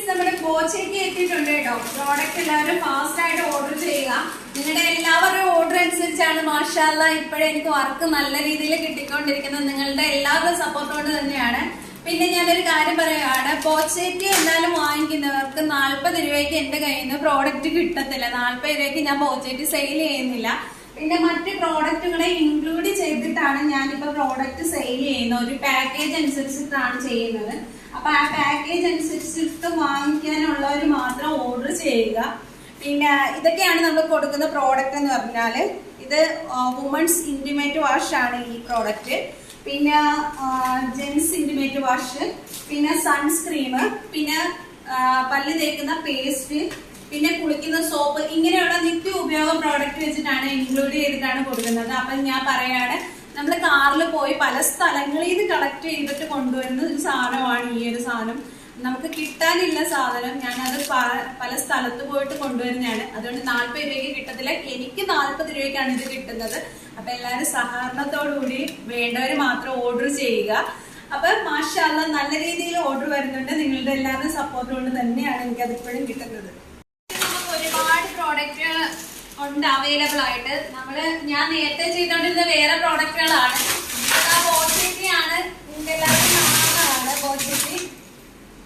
നമ്മുടെ ബോച്ചയ്ക്ക് എത്തിയിട്ടുണ്ട് കേട്ടോ. പ്രോഡക്റ്റ് എല്ലാവരും ഫാസ്റ്റ് ആയിട്ട് ഓർഡർ ചെയ്യുക. നിങ്ങളുടെ എല്ലാവരുടെയും ഓർഡർ അനുസരിച്ചാണ് മാഷാഅല്ലാ ഇപ്പോഴും എനിക്ക് വർക്ക് നല്ല രീതിയിൽ കിട്ടിക്കൊണ്ടിരിക്കുന്നത്. നിങ്ങളുടെ എല്ലാവരുടെയും സപ്പോർട്ട് കൊണ്ട് തന്നെയാണ്. പിന്നെ ഞാനൊരു കാര്യം പറയുകയാണ്, ബോച്ചയ്ക്ക് എന്തായാലും വാങ്ങിക്കുന്നവർക്ക് 40 രൂപയ്ക്ക് എന്റെ കയ്യിൽ നിന്ന് പ്രോഡക്റ്റ് കിട്ടത്തില്ല. 40 രൂപയ്ക്ക് ഞാൻ ബോച്ചയ്ക്ക് സെയിൽ ചെയ്യുന്നില്ല. പിന്നെ മറ്റ് പ്രോഡക്റ്റുകളെ ഇൻക്ലൂഡ് ചെയ്തിട്ടാണ് ഞാനിപ്പോ പ്രോഡക്റ്റ് സെയിൽ ചെയ്യുന്നത്. ഒരു പാക്കേജ് അനുസരിച്ചിട്ടാണ് ചെയ്യുന്നത്. അപ്പൊ ആ പാക്കേജ് അനുസരിച്ചിട്ട് വാങ്ങിക്കാനുള്ളവർ മാത്രം ഓർഡർ ചെയ്യുക. പിന്നെ ഇതൊക്കെയാണ് നമ്മൾ കൊടുക്കുന്ന പ്രോഡക്റ്റ് എന്ന് പറഞ്ഞാല്, ഇത് വുമൺസ് ഇന്റിമേറ്റ് വാഷ് ആണ് ഈ പ്രോഡക്റ്റ്. പിന്നെ ജെന്റ്സ് ഇന്റിമേറ്റ് വാഷ്, പിന്നെ സൺസ്ക്രീം, പിന്നെ പല്ല് തേക്കുന്ന പേസ്റ്റ്, പിന്നെ കുളിക്കുന്ന സോപ്പ്, ഇങ്ങനെയുള്ള നിത്യ ഉപയോഗ പ്രോഡക്റ്റ് വെച്ചിട്ടാണ് ഇൻക്ലൂഡ് ചെയ്തിട്ടാണ് കൊടുക്കുന്നത്. അപ്പൊ ഞാൻ പറയാണ്, നമ്മൾ കാറിൽ പോയി പല സ്ഥലങ്ങളിൽ നിന്ന് കളക്ട് ചെയ്തിട്ട് കൊണ്ടുവരുന്ന ഒരു സാധനമാണ് ഈ ഒരു സാധനം. നമുക്ക് കിട്ടാനില്ല സാധനം, ഞാനത് പല സ്ഥലത്ത് പോയിട്ട് കൊണ്ടുവരുന്നതാണ്. അതുകൊണ്ട് 40 രൂപയ്ക്ക് കിട്ടത്തില്ല. എനിക്ക് 40 രൂപയ്ക്കാണ് ഇത് കിട്ടുന്നത്. അപ്പൊ എല്ലാവരും സഹകരണത്തോടുകൂടി വേണ്ടവര് മാത്രം ഓർഡർ ചെയ്യുക. അപ്പൊ മാഷാഅല്ലാ നല്ല രീതിയിൽ ഓർഡർ വരുന്നുണ്ട്. നിങ്ങളുടെ എല്ലാവരും സപ്പോർട്ട് കൊണ്ട് തന്നെയാണ് എനിക്ക് അതിപ്പോഴും കിട്ടുന്നത്. നമുക്ക് ഒരുപാട് പ്രോഡക്റ്റ് ഉണ്ട് അവൈലബിൾ ആയിട്ട്. ഞാൻ നേരത്തെ ചെയ്തോണ്ടിരുന്ന വേറെ പ്രോഡക്റ്റുകളാണ്. ബോച്ചയ്ക്കാണ് എല്ലാവർക്കും